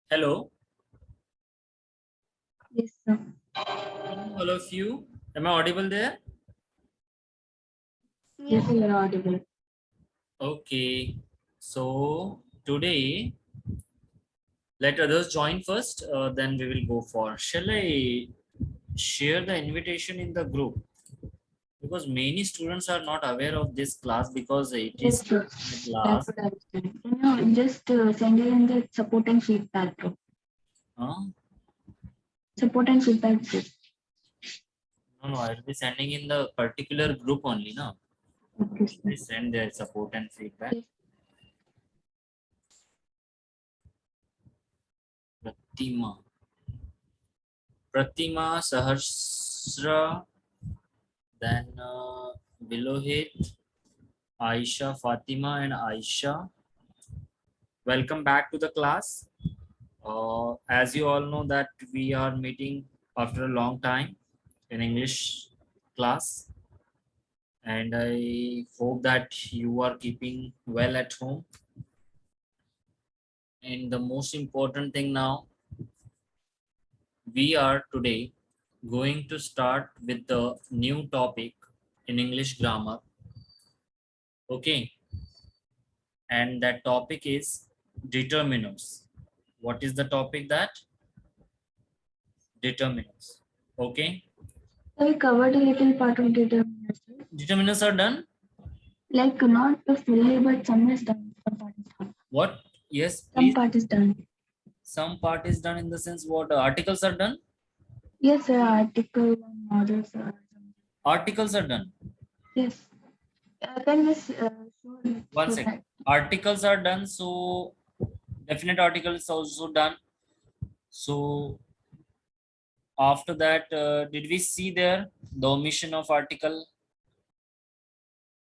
Hello, Yes, sir. all of you. Am I audible there? Yes, sir, you're audible. Okay. So today, let others join first, then we will go for. Shall I share the invitation in the group? Because many students are not aware of this class because it Yes, is sir. a That's class. what I was saying. Can you just send it in the support and feedback group? Huh? Support and feedback group. No, no, I will be sending in the particular group only. No, Okay, sir. please send their support and feedback. Yes. Pratima. Pratima Sahasra, then below it, Aisha, Fatima, and Aisha. Welcome back to the class. As you all know that we are meeting after a long time in English class, and I hope that you are keeping well at home. And the most important thing now, we are today going to start with the new topic in English grammar. Okay, and that topic is determinants. What is the topic? That determinants. Okay, So we covered a little part of determinants. determinants are done. Like not fully, but some is done. Some part is done. What? Yes, Some please. part is done. Some part is done in the sense what articles are done. Yes, sir. Article and models are done. Articles are done. Yes. Can you One show second. that? Articles are done. So definite article is also done. So after that, did we see there the omission of article?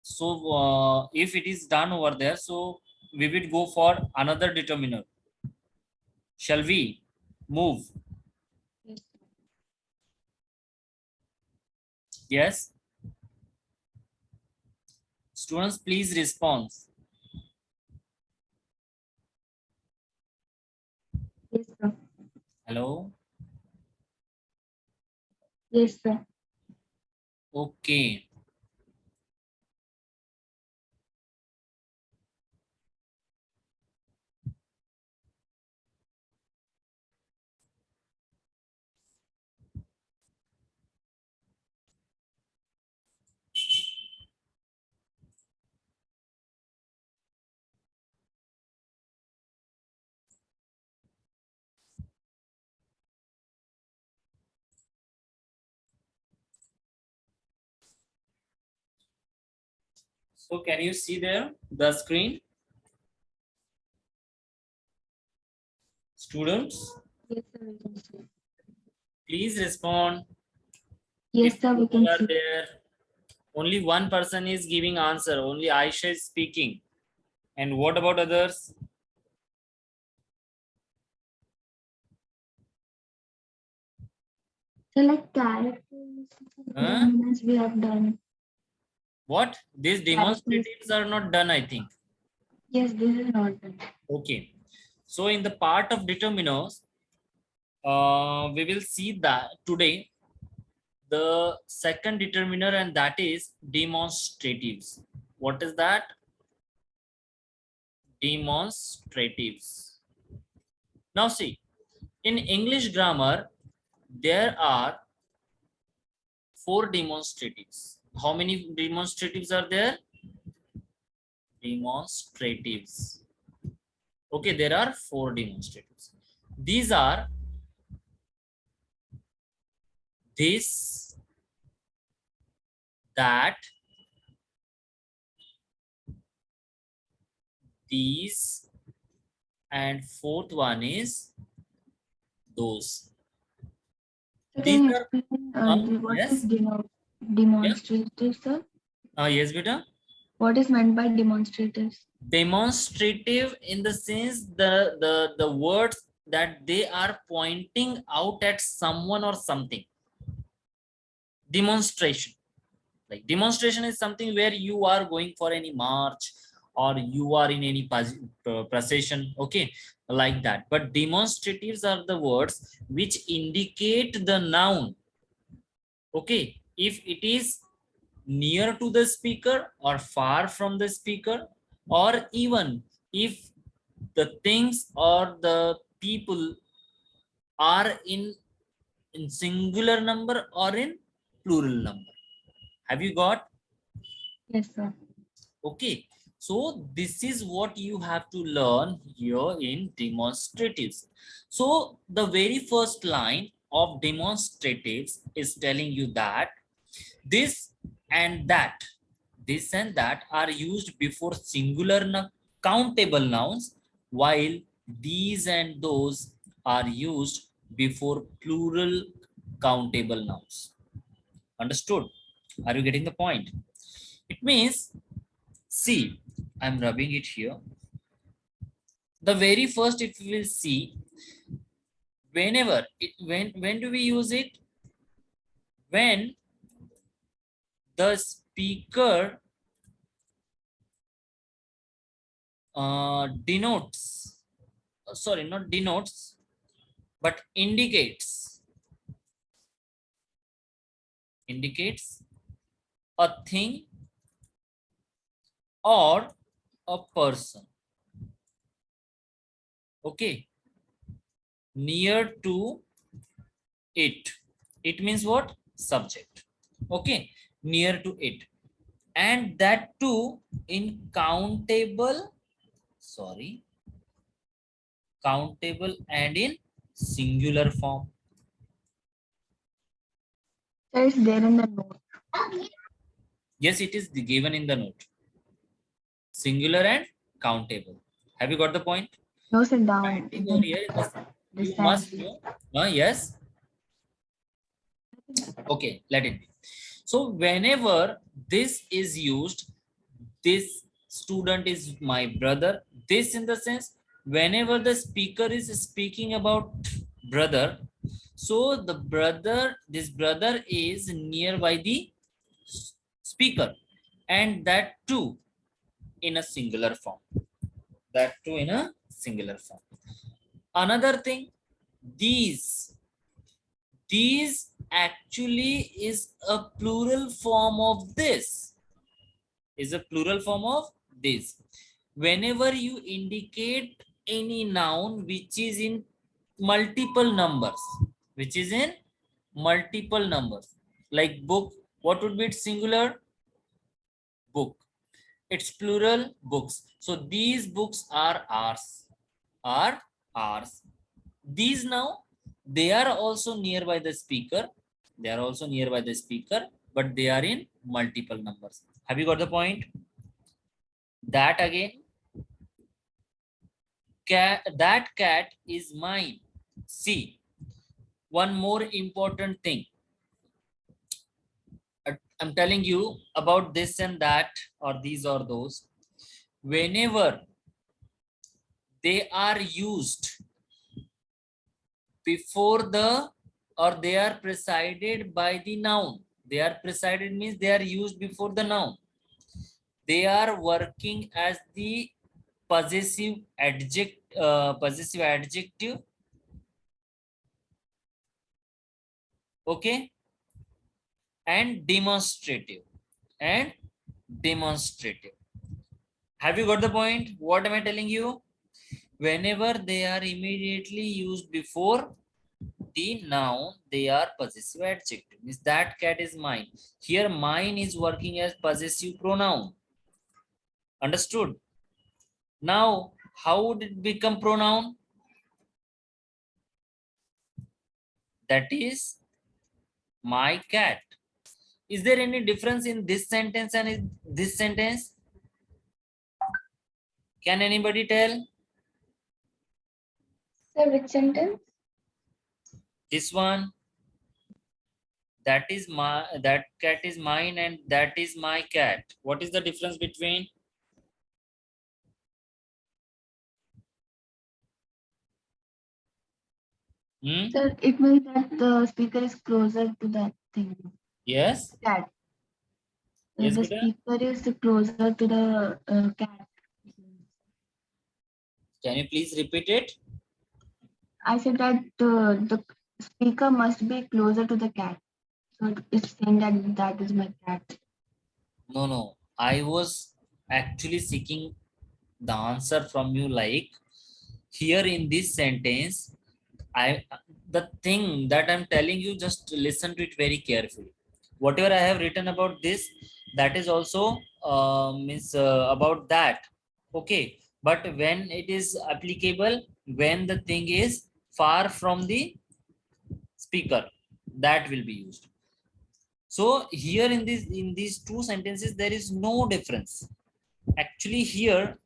So if it is done over there, so we will go for another determiner. Shall we move? Yes. Yes. Students, please respond. Yes, sir. Hello. Yes, sir. Okay. So can you see there the screen? Students, Yes, sir. We can see. please respond. Yes, If sir. We people can are see. there, only one person is giving answer. Only Aisha is speaking. And what about others? So like characters, Huh? determinants we have done. What? These Characters. demonstratives are not done, I think. Yes, this is not done. Okay. So in the part of determiners, we will see that today the second determiner, and that is demonstratives. What is that? Demonstratives. Now see, in English grammar, there are four demonstratives. How many demonstratives are there? Demonstratives. Okay, there are four demonstratives. These are this, that, these, and fourth one is those. So These can you are explain what is yes, yeah, demonstrative, sir? yes, beta. What is meant by demonstratives? Demonstrative in the sense the words that they are pointing out at someone or something. Demonstration, like demonstration is something where you are going for any march or you are in any procession. Okay, like that. But demonstratives are the words which indicate the noun. Okay, if it is near to the speaker or far from the speaker, or even if the things or the people are in singular number or in plural number. Have you got? Yes, sir. Okay, so this is what you have to learn here in demonstratives. So the very first line of demonstratives is telling you that this and that, this and that are used before singular countable nouns, while these and those are used before plural countable nouns. Understood? Are you getting the point? It means, see, I'm rubbing it here. The very first, if we will see, whenever it, when do we use it? When the speaker denotes, sorry, not denotes, but indicates a thing or a person. Okay, near to it. It means what? Subject. Okay, near to it. And that too in countable, sorry, countable and in singular form. Sir, it's there in the note. Yes, it is given in the note. Singular and countable. Have you got the point? No, sir, down. Writing over here, This you time. must know. Yes. Okay, let it be. So whenever this is used, this student is my brother. This in the sense, whenever the speaker is speaking about brother, so the brother, this brother is nearby the speaker, and that too in a singular form. That too in a singular form. Another thing, these actually is a plural form of this. Is a plural form of this. Whenever you indicate any noun which is in multiple numbers, which is in multiple numbers, like book, what would be its singular? Book. It's plural, books. So these books are ours. Are ours. These now, they are also nearby the speaker. They are also nearby the speaker, but they are in multiple numbers. Have you got the point? That again, that cat is mine. See, one more important thing. I'm telling you about this and that, or these or those. Whenever they are used before the, or they are preceded by the noun. They are preceded means they are used before the noun. They are working as the possessive adjective. Okay, and demonstrative. And demonstrative. Have you got the point? What am I telling you? Whenever they are immediately used before the noun, they are possessive adjective. Means that cat is mine. Here mine is working as possessive pronoun. Understood? Now, how would it become pronoun? That is my cat. Is there any difference in this sentence and in this sentence? Can anybody tell? Sir, which sentence? This one, that is my, that cat is mine and that is my cat. What is the difference between? Sir, it means that the speaker is closer to that thing. Yes. Cat. Yes, The beta. speaker is closer to the cat. Can you please repeat it? I said that the speaker must be closer to the cat. So it's saying that that is my cat. No, no. I was actually seeking the answer from you, like here in this sentence, I the thing that I'm telling you, just listen to it very carefully. Whatever I have written about this, that is also means about that. Okay, but when it is applicable, when the thing is far from the speaker, that will be used. So here in these two sentences, there is no difference. Actually, here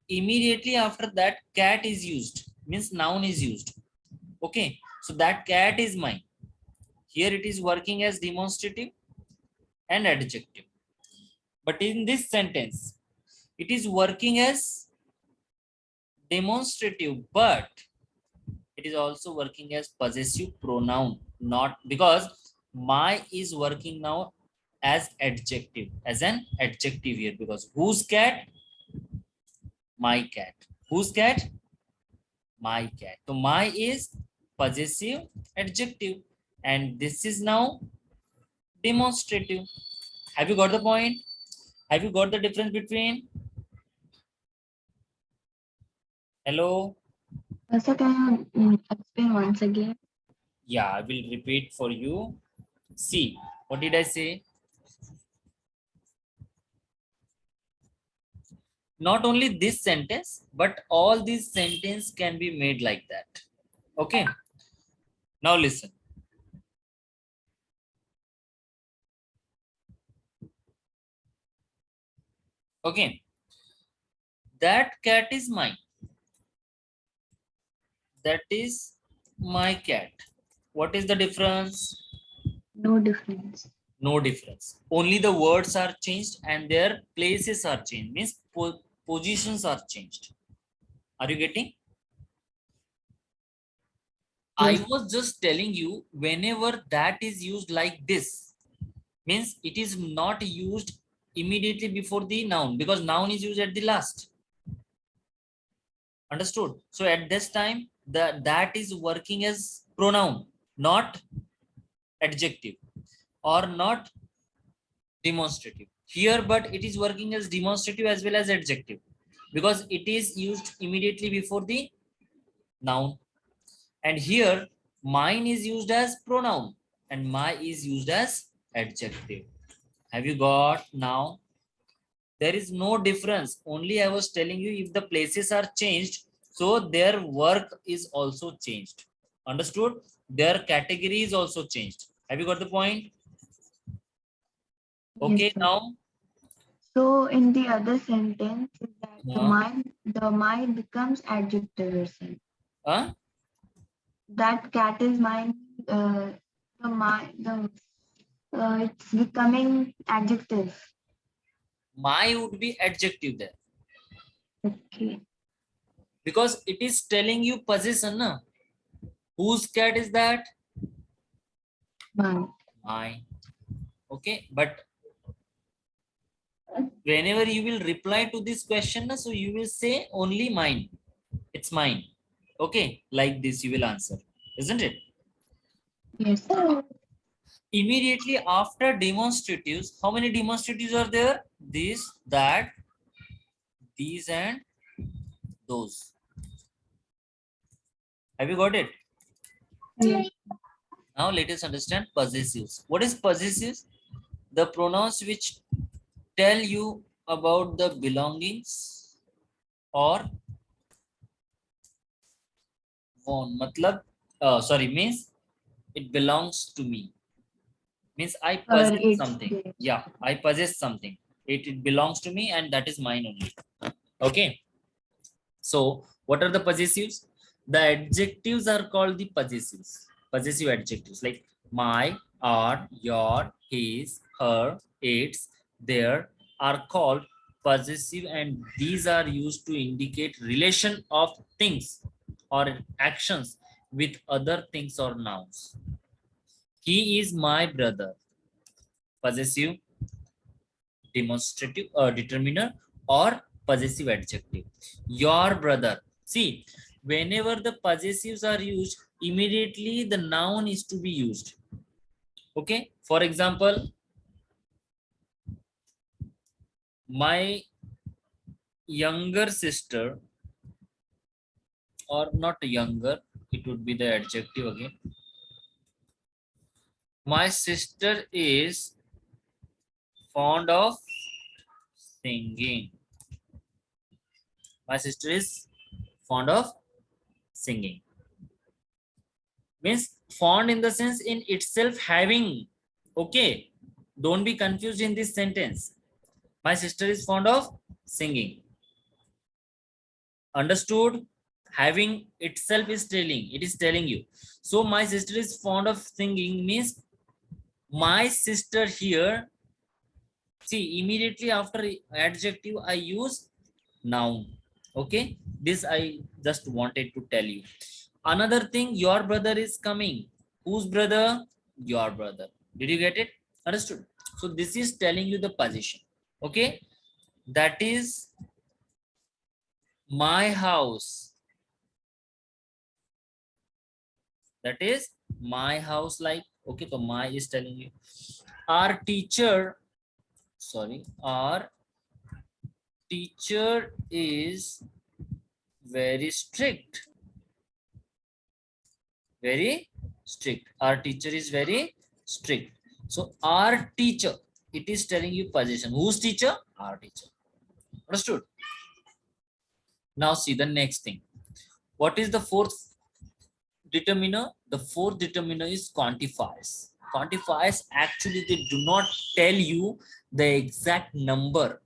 immediately after that, cat is used, means noun is used. Okay, so that cat is mine. Here it is working as demonstrative and adjective. But in this sentence, it is working as demonstrative, but it is also working as possessive pronoun, not because my is working now as adjective, as an adjective here, because whose cat? My cat. Whose cat? My cat. So my is possessive adjective, and this is now demonstrative. Have you got the point? Have you got the difference between? Hello? So can you explain once again? Yeah, I will repeat for you. See, what did I say? Not only this sentence, but all these sentence can be made like that. Okay. Now listen. Okay. That cat is mine. That is my cat. What is the difference? No difference. No difference. Only the words are changed and their places are changed. Means positions are changed. Are you getting? Yes. I was just telling you, whenever that is used like this, means it is not used immediately before the noun, because noun is used at the last. Understood? So at this time, that is working as pronoun, not adjective or not demonstrative. Here, but it is working as demonstrative as well as adjective, because it is used immediately before the noun. And here, mine is used as pronoun and my is used as adjective. Have you got now? There is no difference. Only I was telling you, if the places are changed, so their work is also changed. Understood? Their category is also changed. Have you got the point? Yes, Okay, sir. now. So in the other sentence, is that Uh, the mine becomes adjective. You're saying uh, that cat is mine. The mine, the it's becoming adjective. my would be adjective there, Okay. because it is telling you possession. Na? Whose cat is that? Mine. Mine. Okay, but whenever you will reply to this question, so you will say only mine. It's mine. Okay, like this you will answer, isn't it? Yes, sir. Immediately after demonstratives, how many demonstratives are there? This, that, these, and those. Have you got it? Yes. Now let us understand possessives. What is possessives? The pronouns which tell you about the belongings or own. Matlab, sorry, means it belongs to me. Means I Or possess it's something. there. Yeah, I possess something. It belongs to me and that is mine only. Okay. So what are the possessives? The adjectives are called the possessives. Possessive adjectives like my, our, your, his, her, its, their are called possessive, and these are used to indicate relation of things or actions with other things or nouns. He is my brother. Possessive, demonstrative, determiner, or possessive adjective. Your brother. See, whenever the possessives are used, immediately the noun is to be used. Okay, for example, my younger sister, or not younger, it would be the adjective again. My sister is fond of singing. My sister is fond of singing. Means fond in the sense in itself having. Okay, don't be confused in this sentence. My sister is fond of singing. Understood? Having itself is telling, it is telling you. So my sister is fond of singing means my sister here. See, immediately after adjective, I use noun. Okay, this I just wanted to tell you. Another thing, your brother is coming. Whose brother? Your brother. Did you get it? Understood? So this is telling you the position. Okay, that is my house. That is my house. Like, okay, so my is telling you. Our teacher, sorry, our teacher is very strict. Very strict. Our teacher is very strict. So our teacher, it is telling you position. Whose teacher? Our teacher. Understood? Now see the next thing. What is the fourth determiner? The fourth determiner is quantifiers. Quantifiers actually they do not tell you the exact number,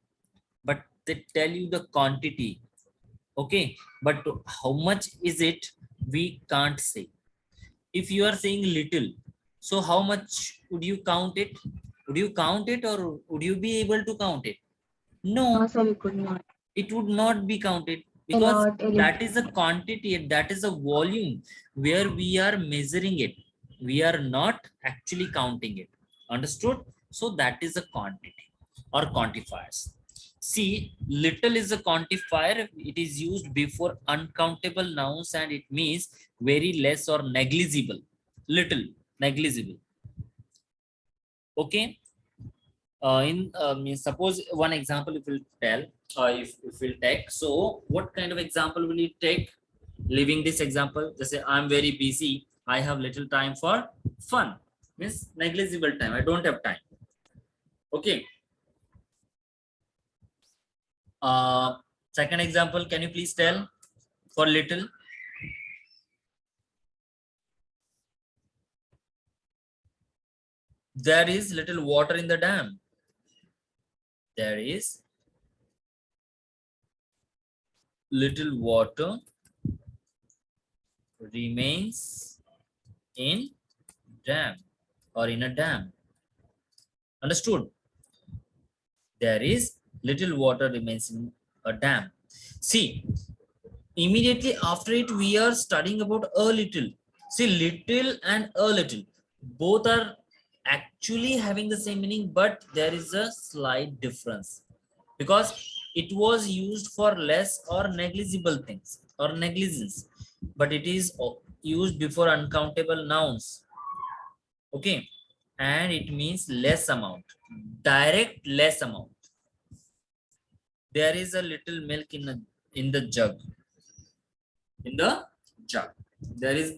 but they tell you the quantity. Okay, but how much is it? We can't say. If you are saying little, so how much would you count it? Would you count it or would you be able to count it? No, No, sir, we could not. it would not be counted A because lot, a that little. is a quantity, that is a volume where we are measuring it. We are not actually counting it. Understood? So that is a quantity or quantifiers. See, little is a quantifier. It is used before uncountable nouns and it means very less or negligible. Little, negligible. Okay. Means suppose one example if we'll tell, if we'll take. So what kind of example will you take? Leaving this example, just say I'm very busy. I have little time for fun. Means negligible time. I don't have time. Okay. Second example, can you please tell for little? There is little water in the dam. There is little water remains in dam or in a dam. Understood? There is little water remains in a dam. See, immediately after it, we are studying about a little. See, little and a little, both are actually having the same meaning, but there is a slight difference because it was used for less or negligible things or negligence, but it is used before uncountable nouns. Okay, and it means less amount, direct less amount. There is a little milk in the jug. In the jug, there is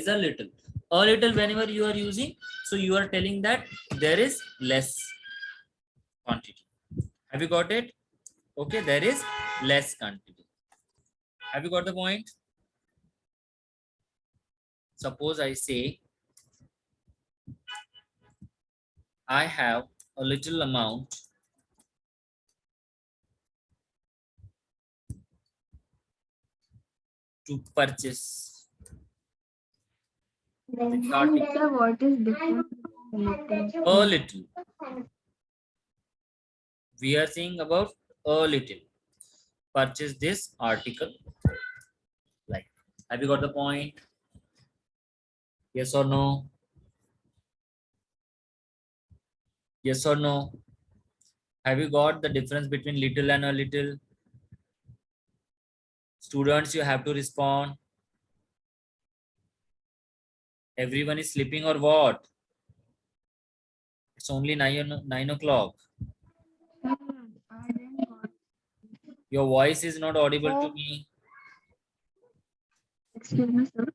a little. A little whenever you are using, so you are telling that there is less quantity. Have you got it? Okay, there is less quantity. Have you got the point? Suppose I say I have a little amount to purchase Then, this article. sir, what is different? A little. We are saying about a little. Purchase this article. Like, have you got the point? Yes or no? Yes or no? Have you got the difference between little and a little? Students, you have to respond. Everyone is sleeping or what? It's only 9 o'clock. Sir, I didn't got. Your voice is not audible to Sir, me. excuse me, sir.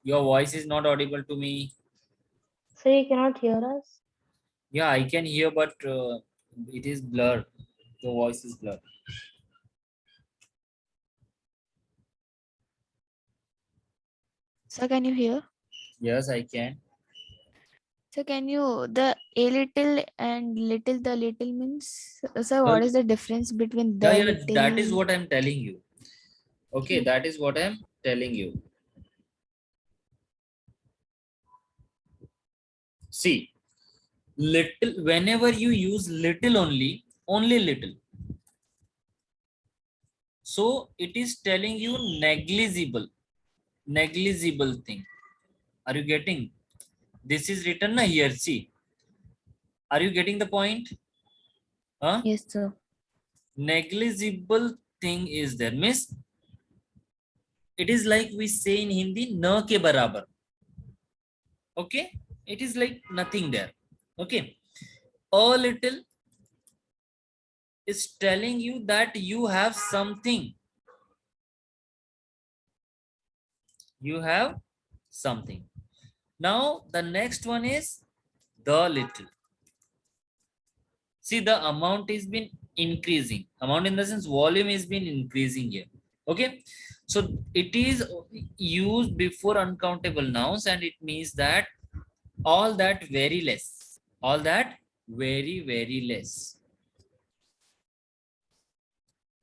Your voice is not audible to me. So you cannot hear us? Yeah, I can hear, but it is blurred. Your voice is blurred. So can you hear? Yes, I can. So can you the a little and little the little means so what is the difference between Yeah, the yeah, little? that is what I'm telling you. Okay, that is what I'm telling you. See, little, whenever you use little only little. So it is telling you negligible thing. Are you getting? This is written here. See, are you getting the point? Huh? Yes, sir. Negligible thing is there. Miss, it is like we say in Hindi, na ke barabar. Okay, it is like nothing there. Okay, a little is telling you that you have something. You have something. Now the next one is the little. See, the amount is been increasing. Amount in the sense volume is been increasing here. Okay, so it is used before uncountable nouns, and it means that all that very less. All that very less.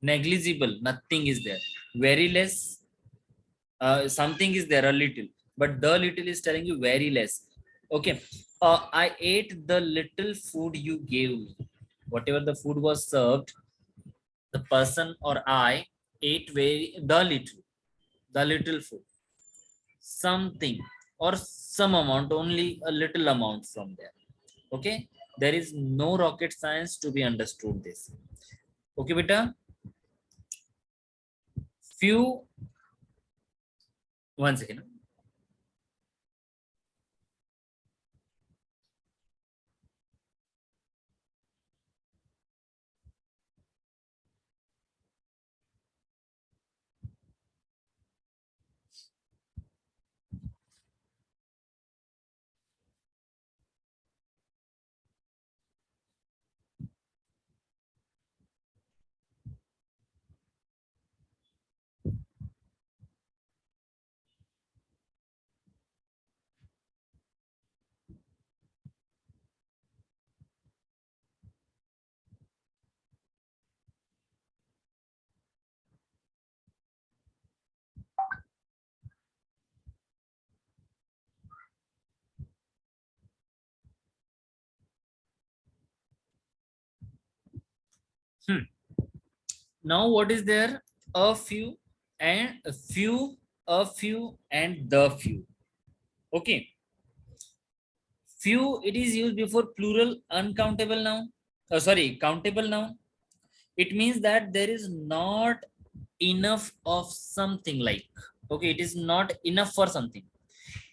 Negligible, nothing is there. Very less, something is there a little, but the little is telling you very less. Okay, I ate the little food you gave me. Whatever the food was served, the person or I ate the little food, something or some amount, only a little amount from there. Okay, there is no rocket science to be understood this. Okay, beta. Few, one second. Now what is there? A few and a few and the few. Okay, few, it is used before plural uncountable noun. Sorry, countable noun. It means that there is not enough of something, like, okay, it is not enough for something.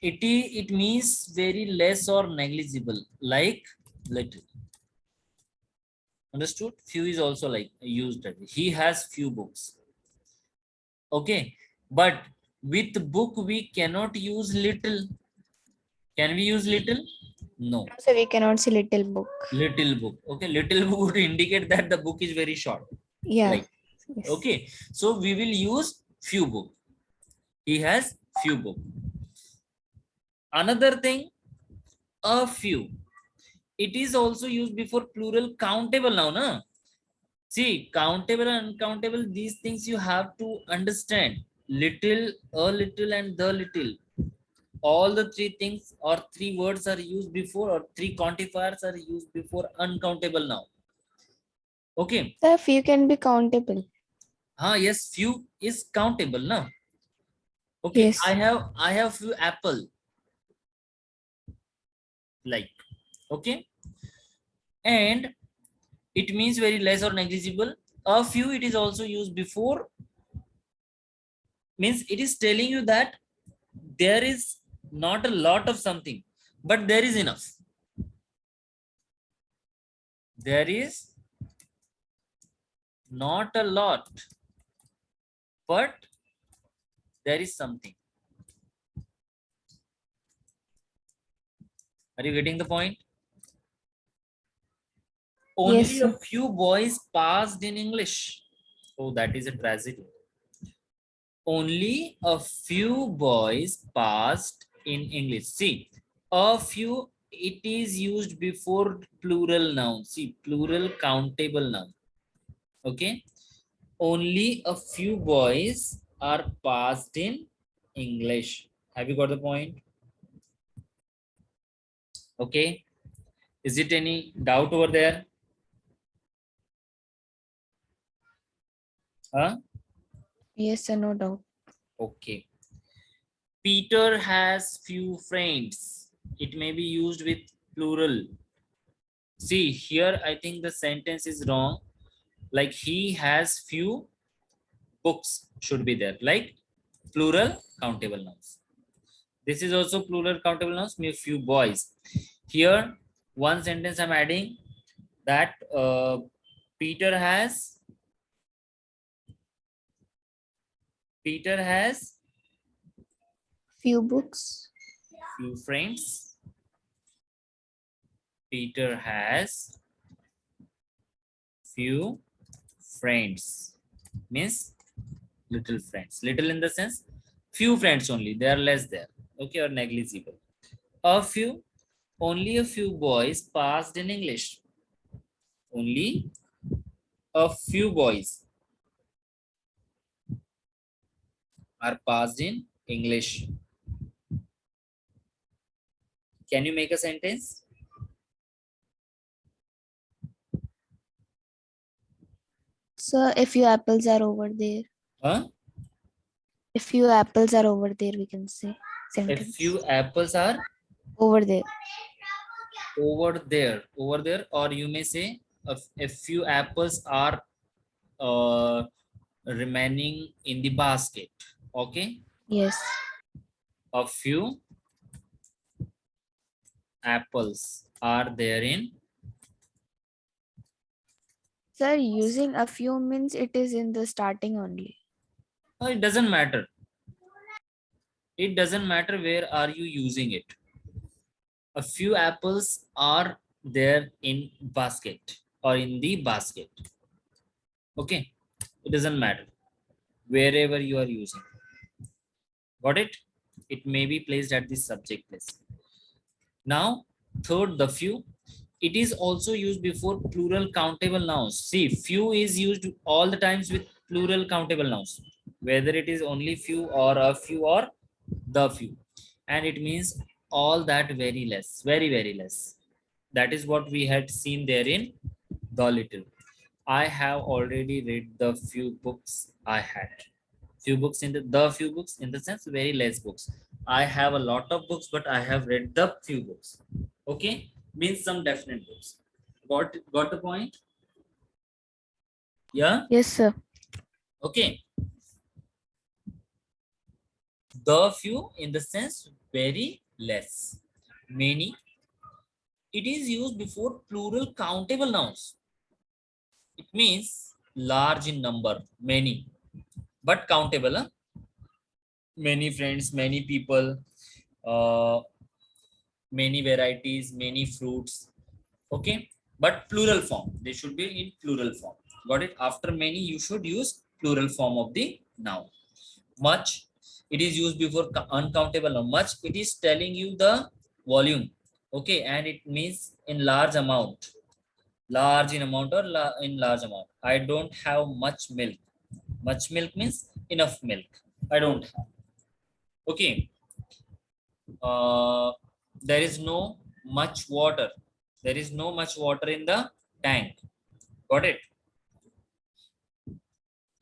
It means very less or negligible, like little. Understood? Few is also like used. He has few books. Okay, but with book we cannot use little. Can we use little? No. So we cannot see little book. Little book. Okay, little book would indicate that the book is very short. Yeah. Like, Yes. okay, so we will use few book. He has few book. Another thing, a few. It is also used before plural countable noun. Huh? See, countable and uncountable, these things you have to understand. Little, a little, and the little. All the three things or three words are used before, or three quantifiers are used before uncountable noun. Okay. The few can be countable. Yes, few is countable now. Okay, Yes. I have few apple. Like, okay. And it means very less or negligible. A few, it is also used before Means it is telling you that there is not a lot of something, but there is enough. There is not a lot, but there is something. Are you getting the point? Only Yes, a sir. few boys passed in English. Oh, that is a tragedy. Only a few boys passed in English. See, a few, it is used before plural noun. See, plural countable noun. Okay. Only a few boys are passed in English. Have you got the point? Okay. Is it any doubt over there? Huh? Yes, sir, no doubt. Okay. Peter has few friends. It may be used with plural. See, here I think the sentence is wrong. Like he has few books should be there. Like plural countable nouns. This is also plural countable nouns, may few boys. Here, one sentence I'm adding that Peter has Few books. few friends. Peter has few friends. Means little friends. Little in the sense few friends only. They are less there. Okay, or negligible. A few, only a few boys passed in English. Only a few boys are passed in English. Can you make a sentence? So a few apples are over there. Huh? A few apples are over there, we can say. A Sentence. few apples are Over there. over there, or you may say a few apples are remaining in the basket. Okay, Yes. a few apples are there in. Sir, using a few means it is in the starting only. It doesn't matter. It doesn't matter where are you using it. A few apples are there in basket or in the basket. Okay, it doesn't matter wherever you are using. Got it? It may be placed at the subject place. Now, third, the few. It is also used before plural countable nouns. See, few is used all the times with plural countable nouns, whether it is only few or a few or the few. And it means all that very less, very, very less. That is what we had seen there in the little. I have already read the few books I had. Few books in the few books in the sense very less books. I have a lot of books, but I have read the few books. Okay, means some definite books. Got the point? Yeah. Yes, sir. Okay. The few in the sense very less. Many. It is used before plural countable nouns. It means large in number, many, but countable. Huh? Many friends, many people, uh, many varieties, many fruits. Okay, but plural form. They should be in plural form. Got it? After many, you should use plural form of the noun. Much. It is used before uncountable noun. Much. It is telling you the volume. Okay, and it means in large amount. Large in amount or in large amount. I don't have much milk. Much milk means enough milk. I don't have. Okay. There is no much water. There is no much water in the tank. Got it?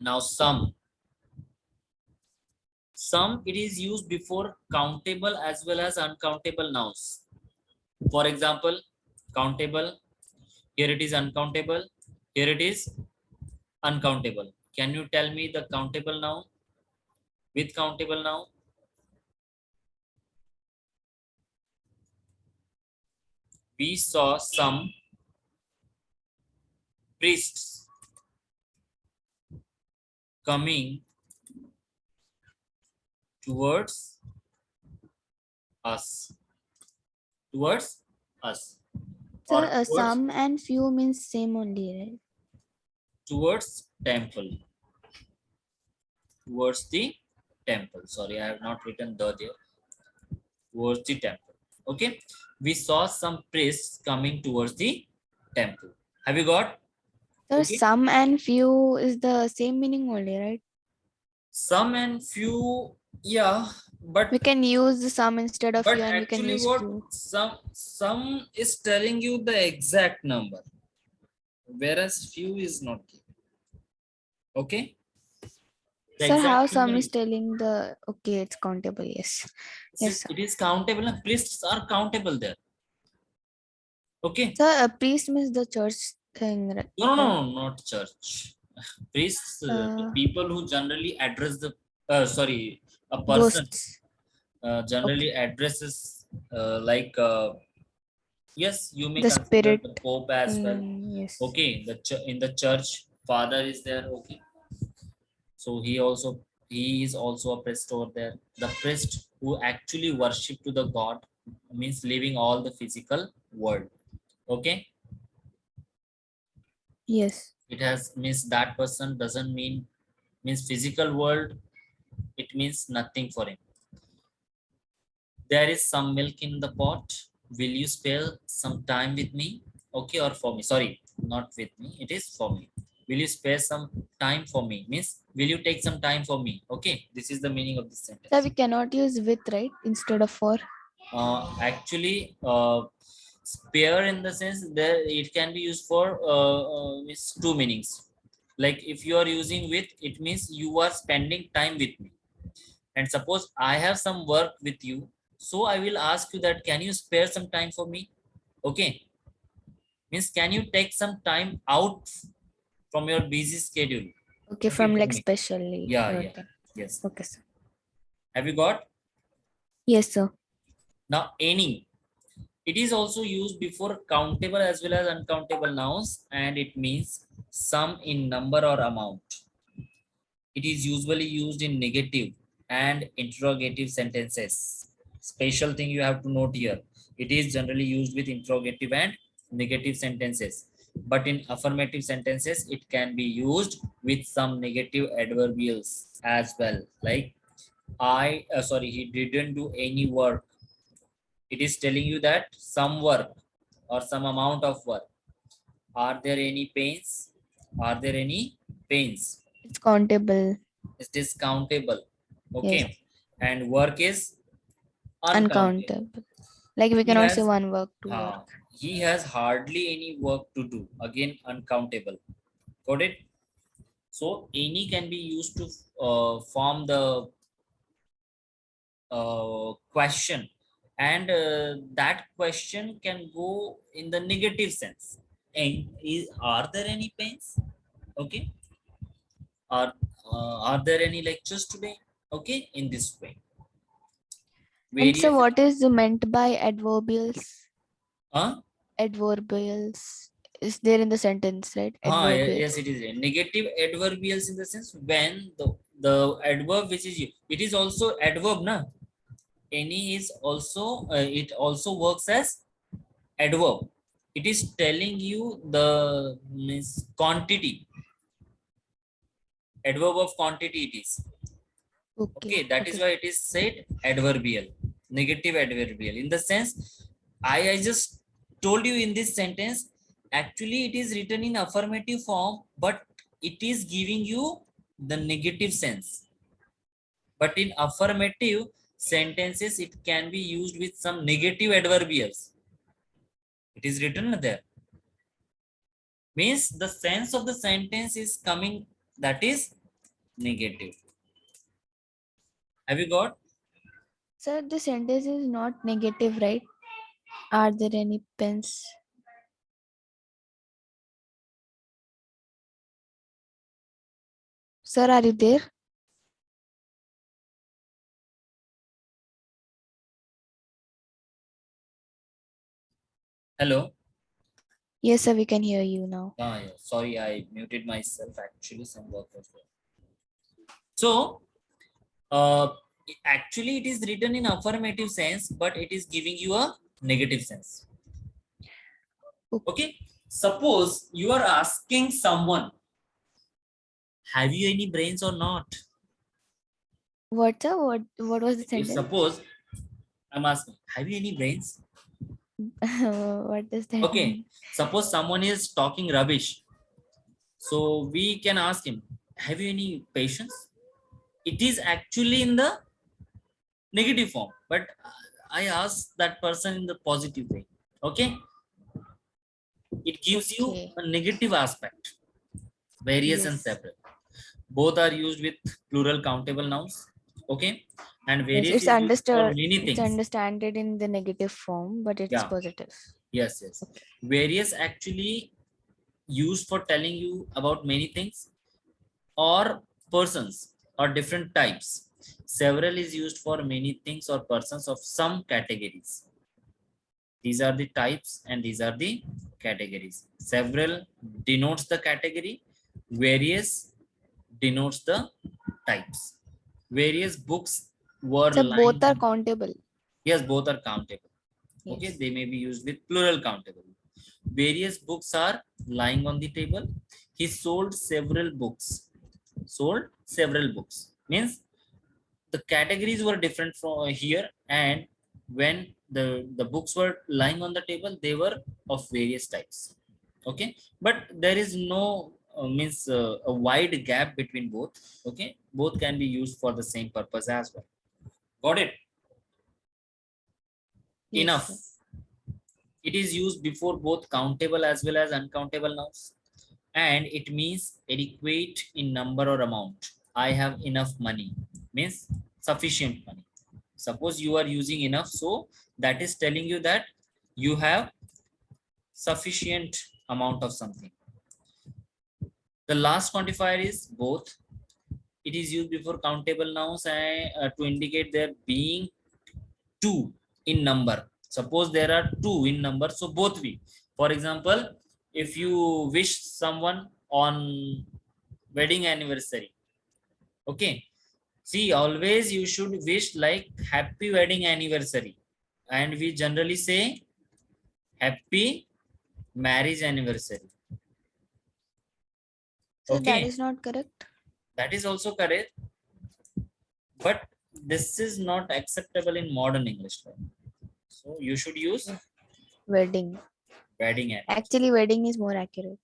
Now some. Some it is used before countable as well as uncountable nouns. For example, countable. Here it is uncountable. Here it is uncountable. Can you tell me the countable noun? with countable noun. We saw some priests coming towards us. Towards us. Sir, Or towards, some and few means same only, right? towards temple. Towards the temple. Sorry, I have not written the there. Towards the temple. Okay. We saw some priests coming towards the temple. Have you got? Sir, Okay. some and few is the same meaning only, right? Some and few, yeah, We can use the some instead of but few, and we can actually use what few. some is telling you the exact number, whereas few is not given. Okay. The Sir, how exact some number is telling the okay, it's countable, yes. Yes, sir. it is countable. And priests are countable there. Okay. Sir, a priest means the church thing, right? No, not church. Priests, the Uh, people who generally address the sorry, a person ghosts. generally Okay. addresses like yes, you may The consider spirit the Pope as well. yes. Okay, in the church, Father is there. Okay, so he is also a priest over there. The priest who actually worship to the God means leaving all the physical world. Okay, Yes. it has means that person doesn't means physical world. It means nothing for him. There is some milk in the pot. Will you spare some time with me? Okay, or for me? Sorry, not with me. It is for me. Will you spare some time for me? Means, will you take some time for me? Okay, this is the meaning of this Sir, sentence. we cannot use with, right? Instead of for. Actually, spare in the sense that it can be used for means two meanings. Like if you are using with, it means you are spending time with me. And suppose I have some work with you, so I will ask you that can you spare some time for me? Okay, means can you take some time out from your busy schedule? Okay, Okay, from for like me. specially Yeah, for yeah, them. yes. Okay, sir. Have you got? Yes, sir. Now any, it is also used before countable as well as uncountable nouns, and it means sum in number or amount. It is usually used in negative and interrogative sentences. Special thing you have to note here. It is generally used with interrogative and negative sentences. But in affirmative sentences, it can be used with some negative adverbials as well. Like he didn't do any work. It is telling you that some work or some amount of work. Are there any pains? Are there any pains? It's countable. It is countable. Yes. Okay, and work is uncountable. Uncountable. Like we He cannot say has one work, two uh, work. he has hardly any work to do. Again, uncountable. Got it? So any can be used to form the question, and that question can go in the negative sense. And are there any pains? Okay, are there any lectures today? Okay, in this way, And so various. what is meant by adverbials? Huh? Adverbials is there in the sentence, right? Yes, Adverbials. it is a negative adverbials in the sense when the adverb which is it is also adverb, na? Any is also it also works as adverb. It is telling you the means quantity, adverb of quantity it is. Okay. Okay, that is Okay. why it is said adverbial, negative adverbial. In the sense, I just told you in this sentence, actually it is written in affirmative form, but it is giving you the negative sense. But in affirmative sentences, it can be used with some negative adverbials. It is written there. Means the sense of the sentence is coming, that is negative. Have you got? Sir, the sentence is not negative, right? Are there any pens? Sir, are you there? Hello. Yes, sir, we can hear you now. Yeah. Sorry, I muted myself. Actually, some work was there. So, actually, it is written in affirmative sense, but it is giving you a negative sense. Okay. Suppose you are asking someone, "Have you any brains or not?" What, sir? What was the If sentence? suppose I'm asking, "Have you any brains?" What does that Okay. mean? Suppose someone is talking rubbish, so we can ask him, "Have you any patience?" It is actually in the negative form, but I ask that person in the positive way. Okay. It gives you Okay. a negative aspect. Various and Yes. several both are used with plural countable nouns. Okay. And Yes, various it's is used for understood. many It's things. understood in the negative form, but it's Yeah. positive. Yes. Various actually used for telling you about many things or persons or different types. Several is used for many things or persons of some categories. These are the types and these are the categories. Several denotes the category. Various denotes the types. Various books were So lying both are on. countable. Yes, both are countable. Okay, Yes. they may be used with plural countable. Various books are lying on the table. He sold several books. Sold several books means the categories were different from here, and when the books were lying on the table, they were of various types. Okay, but there is no means a wide gap between both. Okay, both can be used for the same purpose as well. Got it? Yes, Enough. sir. It is used before both countable as well as uncountable nouns, and it means adequate in number or amount. I have enough money means sufficient money. Suppose you are using enough, so that is telling you that you have sufficient amount of something. The last quantifier is both. It is used before countable nouns and to indicate there being two in number. Suppose there are two in number, so both we. For example, if you wish someone on wedding anniversary, okay, see, always you should wish like happy wedding anniversary, and we generally say happy marriage anniversary. So that Okay, is not correct. that is also correct, but this is not acceptable in modern English, right? So you should use Wedding. wedding anniversary. Actually, wedding is more accurate.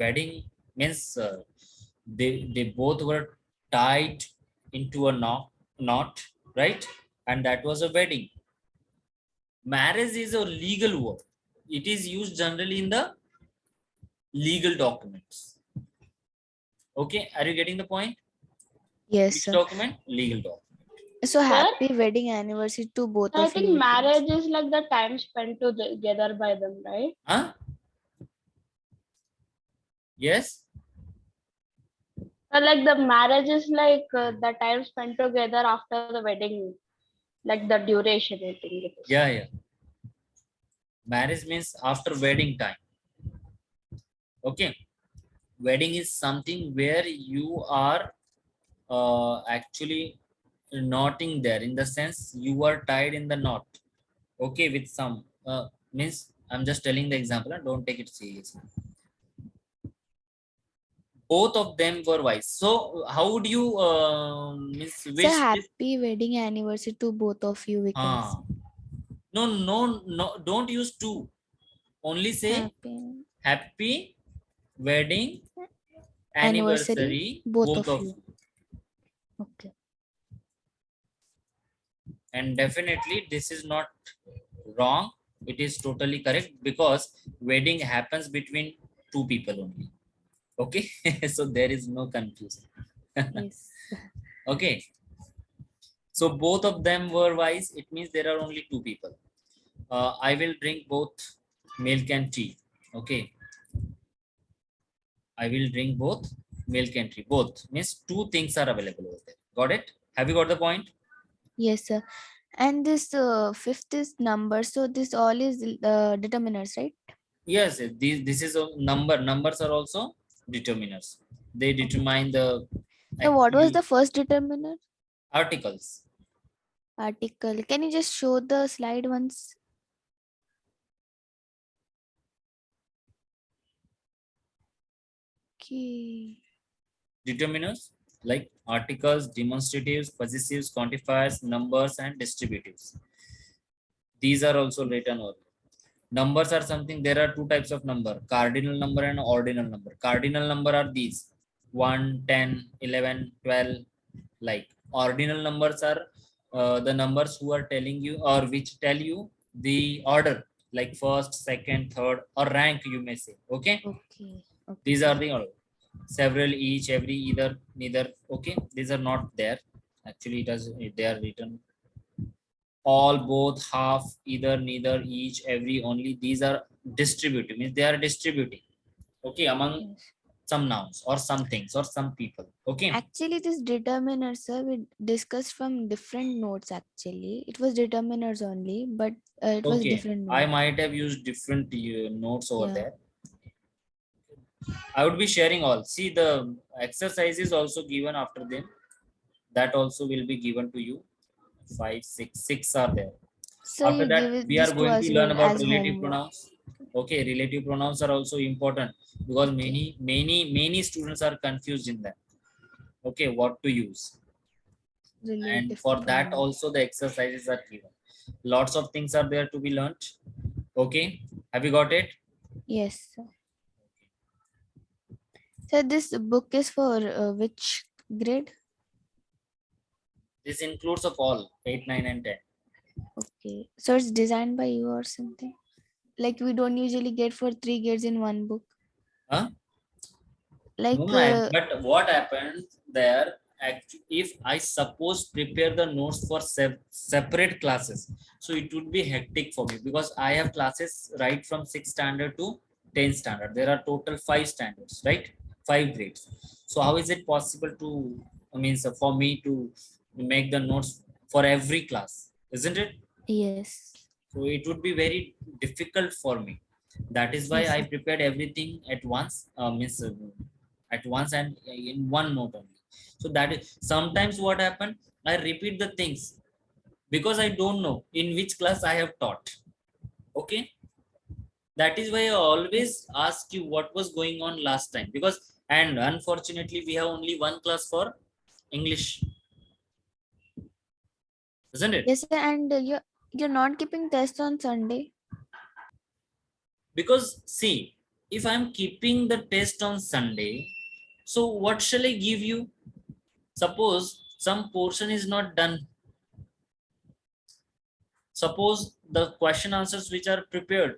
Wedding means they both were tied into a knot, right? And that was a wedding. Marriage is a legal word. It is used generally in the legal documents. Okay, are you getting the point? Yes, Which sir. document? Legal document. So Sir, happy wedding anniversary to both I of think you. marriage is like the time spent together by them, right? Huh? Yes. Like the marriage is like the time spent together after the wedding, like the duration, I think it is. Yeah. Marriage means after wedding time. Okay. Wedding is something where you are actually knotting there, in the sense you are tied in the knot. Okay, with some means I'm just telling the example and don't take it seriously. Both of them were wise. So how would you means So wish this? happy wedding anniversary to both of you, we can say. No, don't use two. Only say Happy happy wedding anniversary, anniversary both both of of you. you. Okay. And definitely this is not wrong. It is totally correct, because wedding happens between two people only. Okay. So there is no confusion. Yes. Okay, so both of them were wise. It means there are only two people. I will drink both milk and tea. Okay, I will drink both milk and tea. Both means two things are available over there. Got it? Have you got the point? Yes, sir. And this fifth is number. So this all is determiners, right? Yes, this is a number. Numbers are also determiners. They determine the So what was actual the first determiner? articles. Article. Can you just show the slide once? Okay. Determiners like articles, demonstratives, possessives, quantifiers, numbers, and distributives. These are also written over. Numbers are something, there are two types of number, cardinal number and ordinal number. Cardinal number are these 1, 10, 11, 12. Like ordinal numbers are the numbers who are telling you or which tell you the order, like first, second, third, or rank, you may say. Okay, Okay. these are the order. Several, each, every, either, neither. Okay, these are not there. Actually, they are written all, both, half, either, neither, each, every, only. These are distributive, means they are distributing, okay, among Yes. some nouns or some things or some people. Okay, Actually, this determiners, sir, we discussed from different notes. Actually, it was determiners only, but it was okay, different I note. might have used different notes over Yeah. there. I would be sharing all. See, the exercise is also given after them. That also will be given to you. 5, 6, 6 are there. So After you that, give it we are this to going us to learn about as relative homework. pronouns. Okay, relative pronouns are also important because Okay. many students are confused in that. Okay, what to use. And Relative for that pronoun. also the exercises are given. Lots of things are there to be learnt. Okay, have you got it? Yes, sir. So this book is for which grade? This includes of all 8, 9, and 10. Okay. So it's designed by you or something? Like we don't usually get for 3 grades in one book. Huh? Like No, but what happens there, if I suppose prepare the notes for separate classes, so it would be hectic for me because I have classes right from 6th standard to 10th standard. There are total 5 standards, right? 5 grades. So how is it possible to, I mean, so for me to make the notes for every class, isn't it? yes. So it would be very difficult for me. That is why Yes, I sir. prepared everything at once, at once and in one note only. So that is sometimes what happened, I repeat the things because I don't know in which class I have taught. Okay, that is why I always ask you what was going on last time, because and unfortunately we have only one class for English, isn't it? Yes, sir. And you're not keeping test on Sunday. Because see, if I'm keeping the test on Sunday, so what shall I give you? Suppose some portion is not done. Suppose the question answers which are prepared,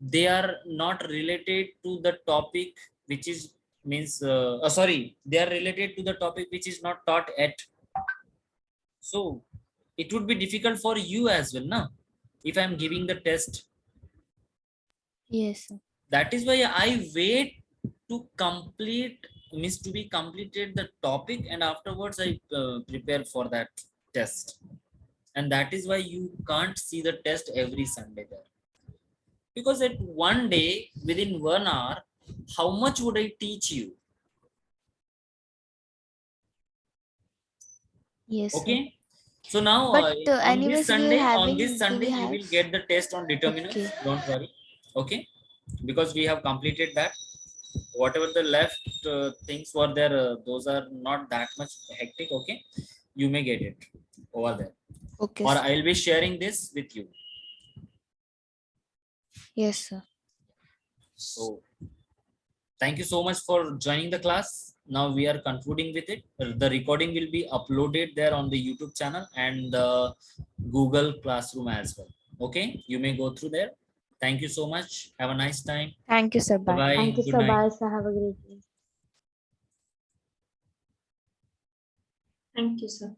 they are not related to the topic which is means sorry, they are related to the topic which is not taught yet. So it would be difficult for you as well, na, if I'm giving the test. Yes, sir. That is why I wait to complete, means to be completed the topic, and afterwards I prepare for that test. And that is why you can't see the test every Sunday there, because at one day within 1 hour, how much would I teach you? Yes, sir. Okay, so now But on this anyways, Sunday, do we you have? will get the test on determinants. Okay. Don't worry. Okay, because we have completed that. Whatever the left things were there, those are not that much hectic. Okay, you may get it over there, Okay, or sir. I'll be sharing this with you. Yes, sir. So thank you so much for joining the class. Now we are concluding with it. The recording will be uploaded there on the YouTube channel and the Google Classroom as well. Okay, you may go through there. Thank you so much. Have a nice time. Thank you, sir. Bye Bye. bye. Thank you, Good sir. night. Bye, sir. Have a great day. Thank you, sir.